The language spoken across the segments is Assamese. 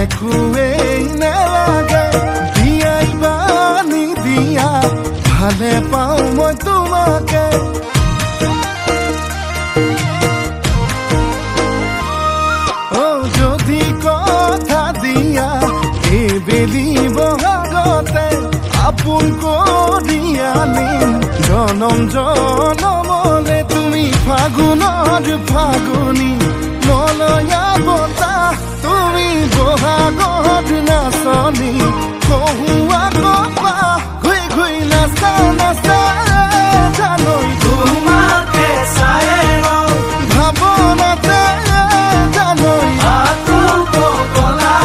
একোৱেই নালাগে দিয়াই বানি দিয়া ভালে পাওঁ মই তোমাকে যদি কথা দিয়া এইবেলি বহাগতে আপোন কৰি আনিম জনম জনমলে তুমি ফাগুনৰ ফাগুনী মলয়া বতাহ তুমি বহাগত নাচনী কহুৱা কপা ঘুই ঘুই নাচা নাচা জানৈ তোমাকে চাই ভাৱনাতে জানৈ আকৌ পগলা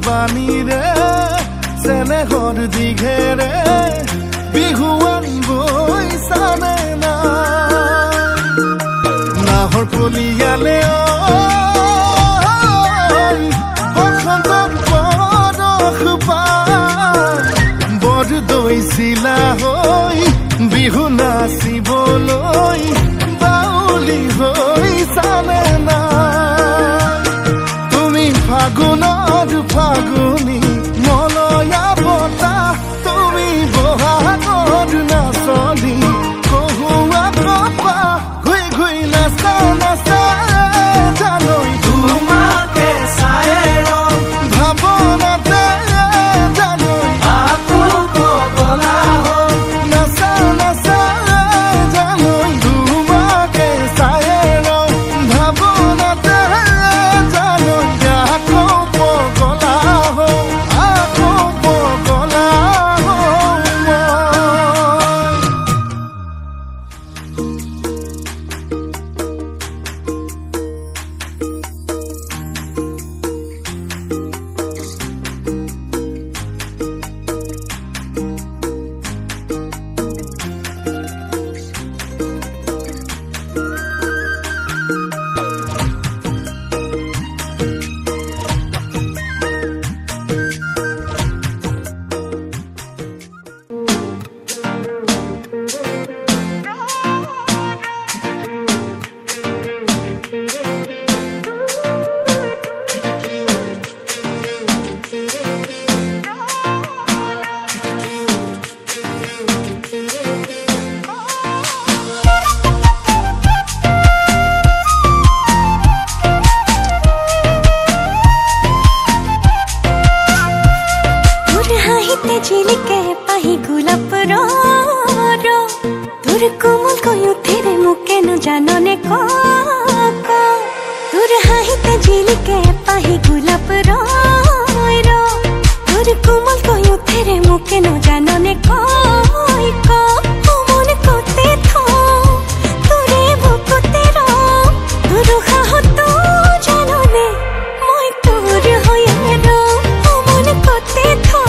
বাণীৰে চেনেহৰ দীঘেৰে বিহুৱান গৈছানে না নাহৰ কলিয়ালে বসন্তত বৰষ পাত বৰ দৈছিলা হৈ বিহু নাচিবলৈ বাউলি হৈছানে না তুমি ফাগুনৰ ফাগুনী মলয়া বতাহ তুমি বহাগত নাচনী কহুৱা কপা ঘুই ঘুই নাচা নাচা জানৈ তোমাকে চাই ভাৱনাতে জানৈ আকৌ পগলা নাচা নাচা জানৈ তোমাকে চাই ভাৱনাতে জানৈ আকৌ পগলা আকৌ পগলা झिलिके पाही गुलाब रो तुर कोमल कोयो तेरे मुके न जानने को तुर हाहिते झिलिके पाही गुलाब रो तुर कोमल कोयो तेरे मुके न जानने को मन कोते थो तुरे बुकोते रो तुर हा तो जानने মই তোর হয়ে रो मन कोते थो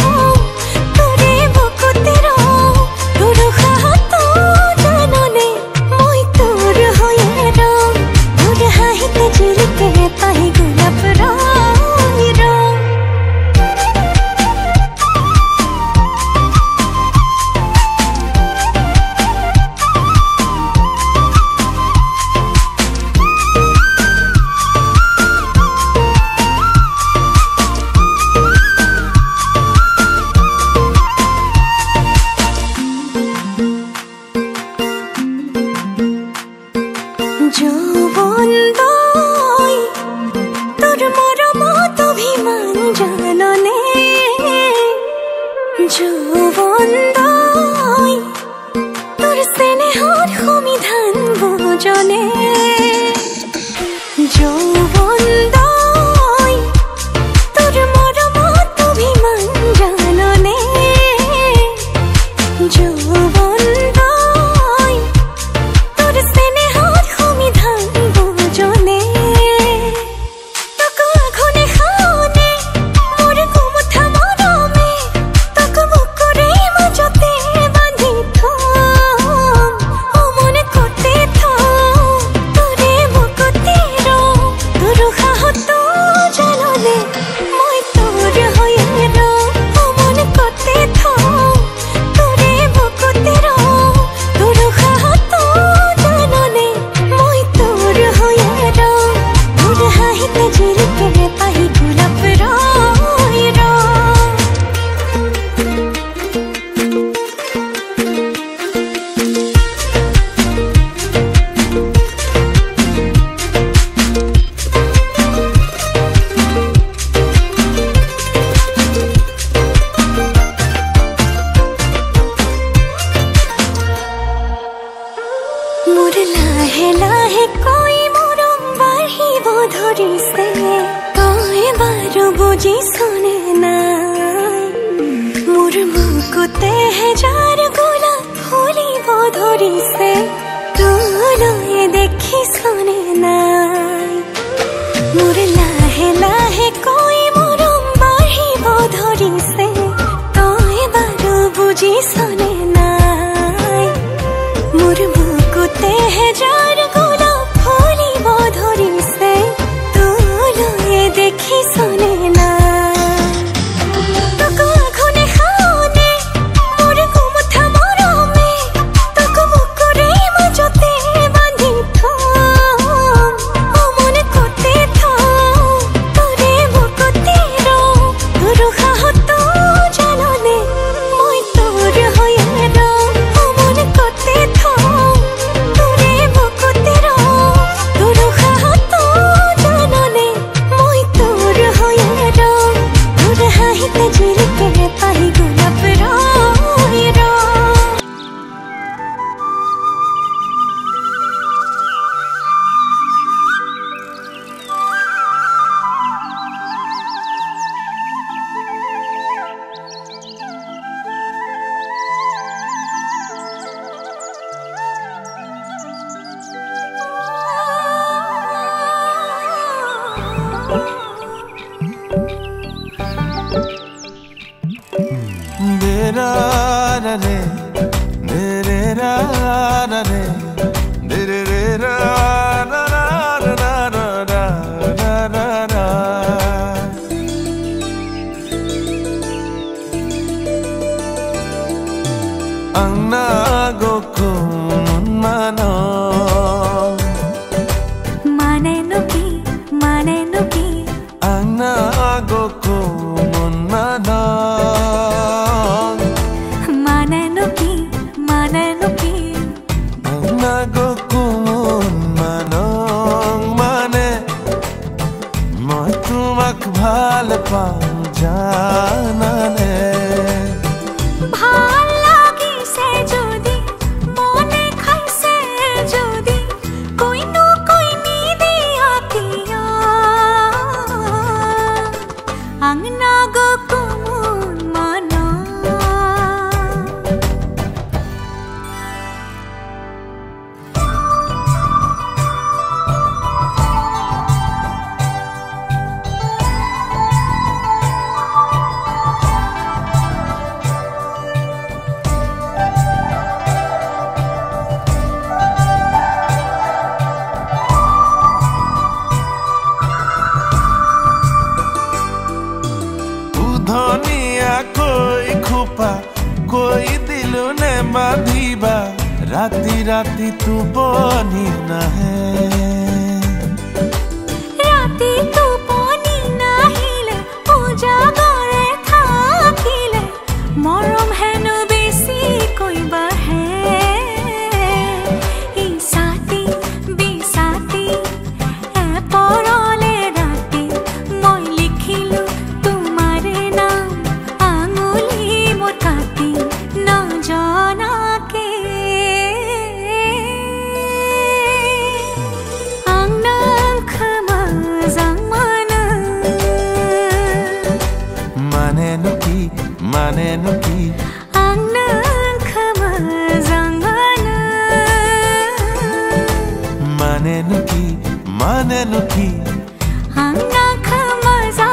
आंगनाख मजा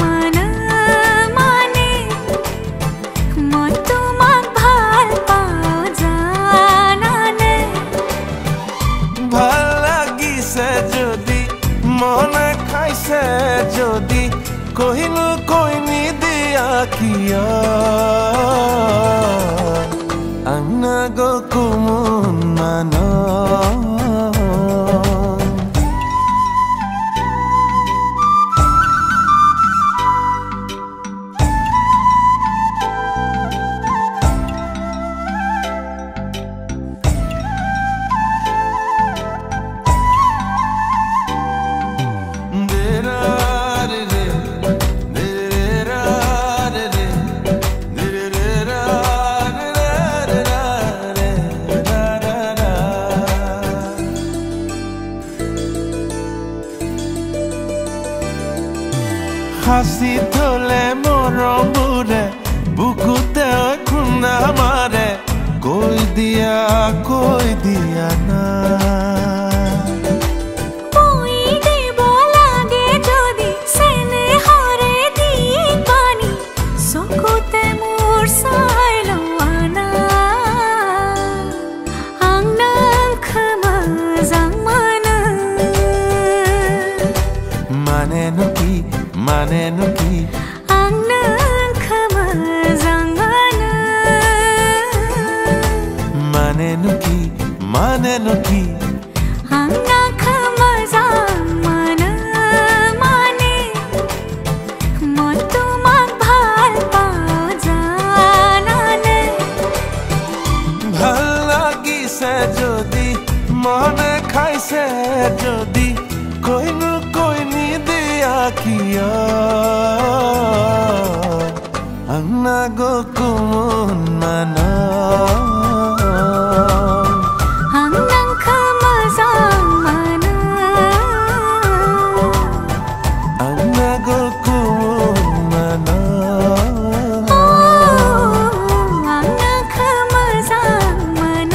मन माने মই তোমাক ভাল পাওঁ জানানে ভাল লাগিছে যদি মনে খাইছে যদি কহিনো কৈ নিদিয়া কিয় আংনা গো কুমুন মান হাসি থলে মৰমবোৰে বুকুতে খুন্দা মাৰে কৈ দিয়া না মই দিব লাগে যদি চেনেহৰে দি পানী চকুতে মোৰ চাই লোৱা না আংনাখ মজা মানেনো কি आंगनाख मजा मानेनो की आंगनाख मजा मन माने মই তোমাক ভাল পাওঁ জানানে ভাল লাগিছে যদি মনে খাইছে যদি কইনো কৈ নিদিয়া কিয় আংনা গো কুমুন মান आंगनाख मजा मन আংনা গো কুমুন মান आंगनाख मजा मन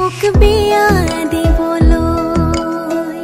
মোক বিয়া দিবলৈ।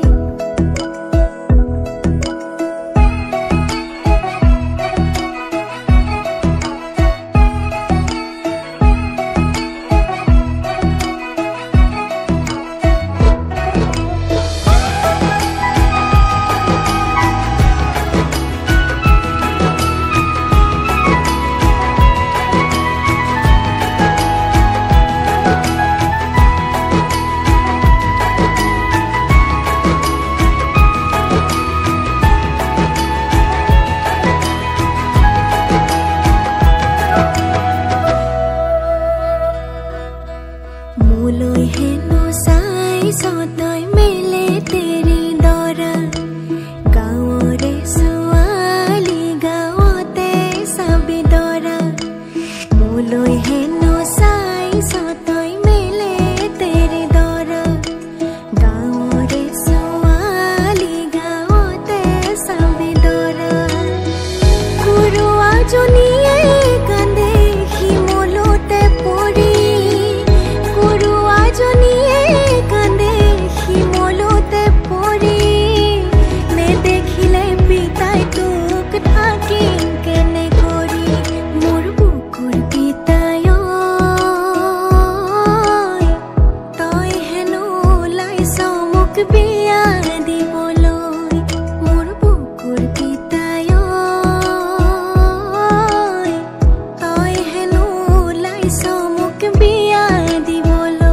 মোলৈ হেনো চাইছ তই মেলে তেৰি দৰা, গাঁৱৰে ছোৱালী গাঁৱতে চাবি দৰা। মোলৈ হেনো চাইছ তই মেলে তেৰি দৰা, গাঁৱৰে ছোৱালী গাঁৱতে চাবি দৰা। কুৰুৱাজনীয়ে কান্দে শিমলুতে পৰি, কুৰুৱাজনীয়ে কান্দে শিমলুতে পৰি। নেদেখিলে পিতাই তোক থাকিম কেনে কৰি, মোৰ বুকুৰ পিতাই তই হেনো ওলাইছ মোক বিয়া দিবলৈ। মোৰ বুকুৰ পিতাই তই হেনো ওলাইছ মোক বিয়া দিবলৈ।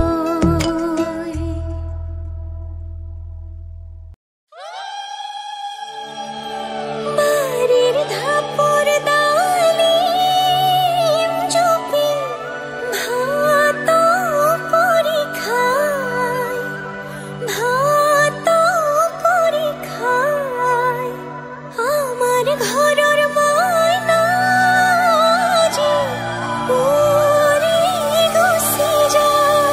বাৰীৰ ধাপৰ ডালিম জপি ভাত পৰি খাই, ভাত পৰি খাই। আমাৰ ঘৰৰ মইনা আজি উৰি গুচি যায়।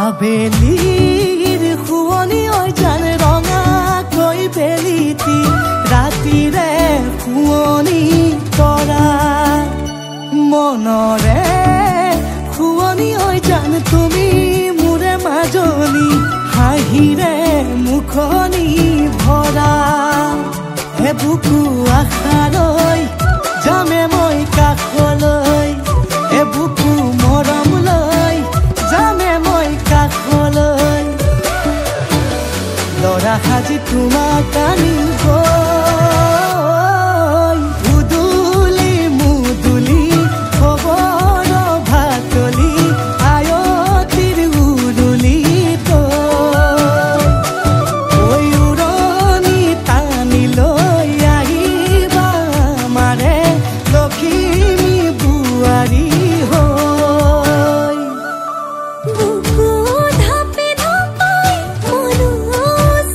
আবেলিৰ শুৱনি ঐ জান ৰঙাকৈ বেলিতি, ৰাতিৰে শুৱনি তৰা। মনৰে শুৱনি ঐ জান তুমি মোৰে মাজনী, হাঁহিৰে মুখনি ভৰা। হে বুকু আশালৈ যামে মই কাষলৈ, হে বুকু মৰম লৈ যামে মই কাষলৈ। লৰা সাজি তোমাক আনিব উদুলি মুদুলি খবৰ ভাতলি, আয়তিৰ উৰুলি তই উৰণি টানি লৈ আহিবা আমাৰে লখিমী বোৱাৰী হৈ। বুকু ধাপে ধাপাই মনো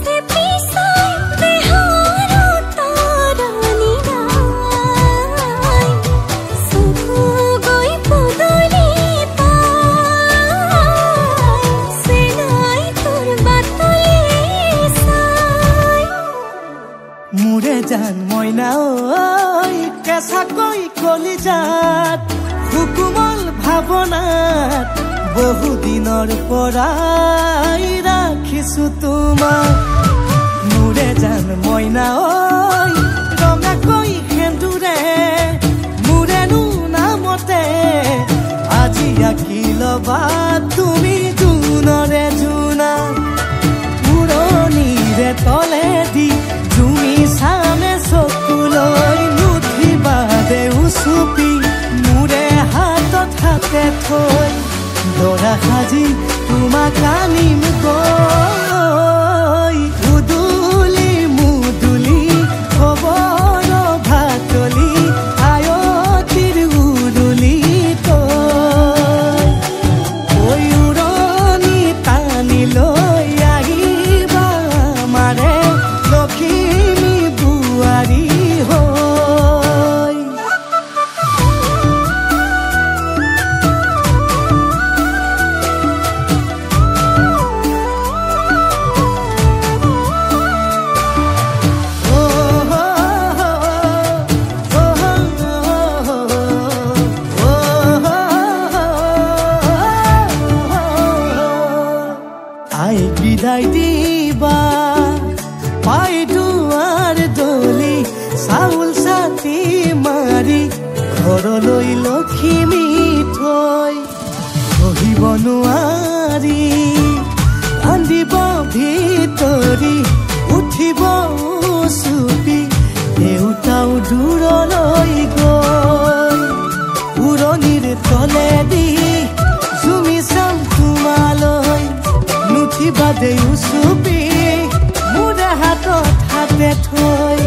চেপি চাই, দেহৰ তৰণি গাই। চকু গৈ পদূলি পাই, চেনাই তোৰ বাটলি চাই। মোৰে জান মইনা ঐ কেঁচাকৈ কলিজাত, সুকুমল ভাৱনাত বহুদিনৰ পৰাই ৰাখিছো তোমাক। মোৰে জান মইনা ঐ ৰঙাকৈ সেন্দুৰে মোৰেনো নামতে, আজি আঁকি ল'বা তুমি জোনৰে জোনা। উৰণিৰে তলেদি জুমি চামে চকুলৈ, নুঠিবা দে উচুপি মোৰে হাতত হাতে থৈ। দৰা সাজি তোমাক আনিম গৈ উদুলি মুদুলি খবৰ ভাতলি, আয়তিৰ উৰুলি তই। মাটিৰ তলেদি জুমি চাম তোমালৈ নুঠিবা দেও চুপি মোৰ হাতত হাতে থৈ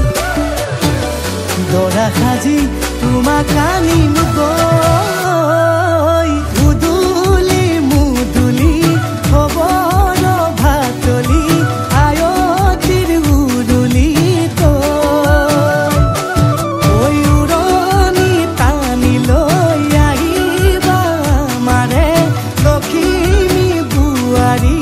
দৰা সাজি তোমাক আনিম গৈ উদুলি মুদুলি খবৰ ভাতলি আয়তিৰ উৰুলি তই উৰণি টানি লৈ আহিবা মাৰে লখিমী বোৱাৰী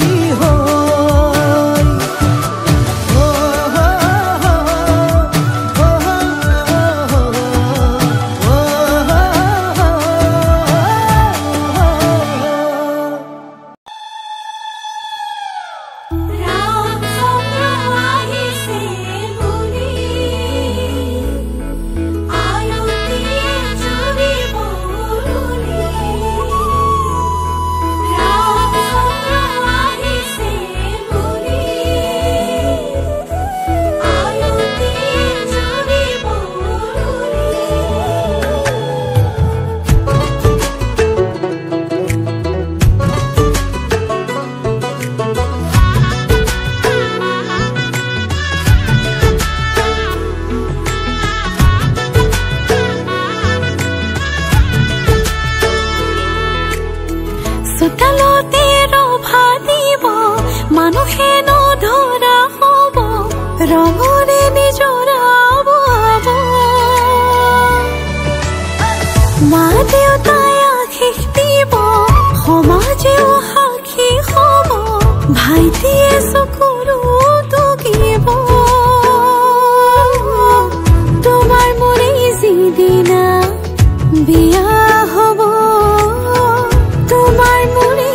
বিয়া হব তোমাৰ মোৰে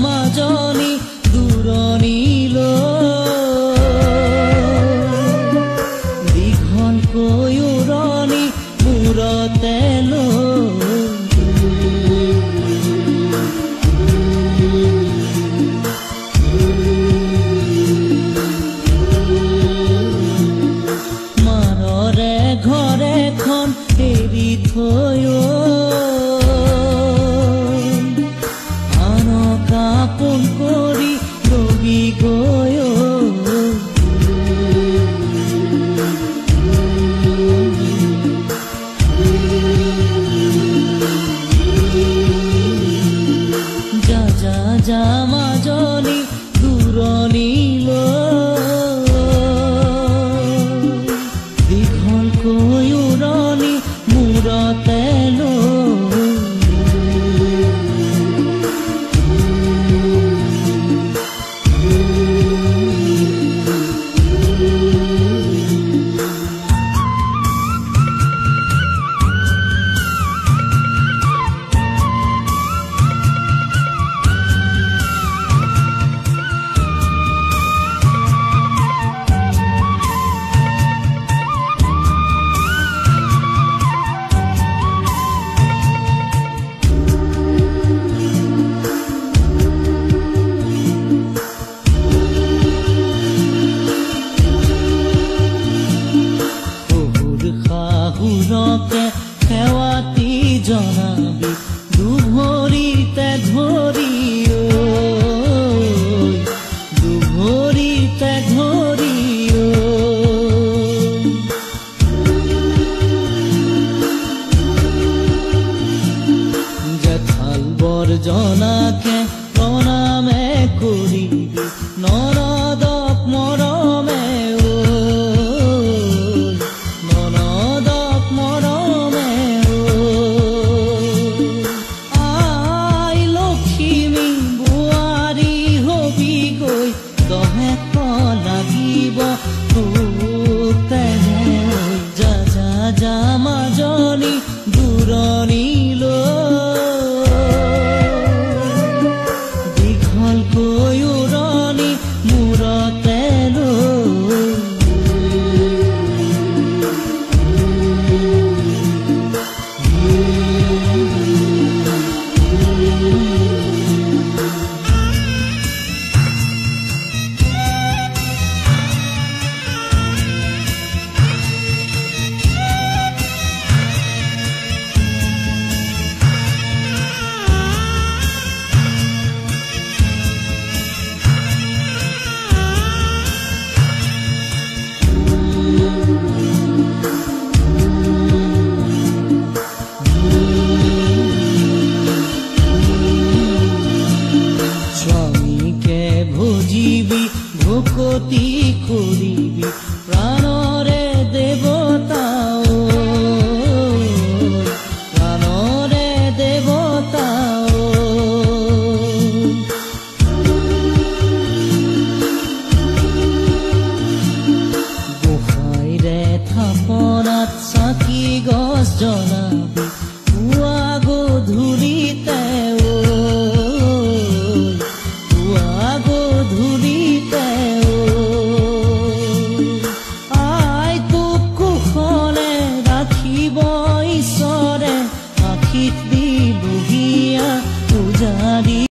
মাজনী দূৰণিলৈ দীঘলকৈ উৰণি মূৰতে লৈ মাৰৰে ঘৰখন এৰি থৈ আপোন কৰি ৰবি গৈ যা যা যা মাজনী দূৰণিলৈ দীঘলকৈ উৰণি মূৰতে লৈ শাহুৰকে সেৱাতি জনাবি দুভৰিতে ধৰি দুভৰিতে ধৰি জেঠাল বৰজনাকে প্ৰণামে কৰিবি নৰদক মৰমে যা যা যা মাজনী দূৰণিলৈ দীঘলকৈ উৰণি মূৰতে লৈ স্বামীকে ভজিবি ভকতি কৰিবি প্ৰাণৰে দেৱতা প্ৰাণৰে দেৱতা গোসাঁইৰে থাপনাত চাকি গছ জ্বলাবি পুৱা গধূলিতে পুৱা গধূলিতে আই তোক কুশলে ৰাখিব ঈশ্বৰে আশীষ দি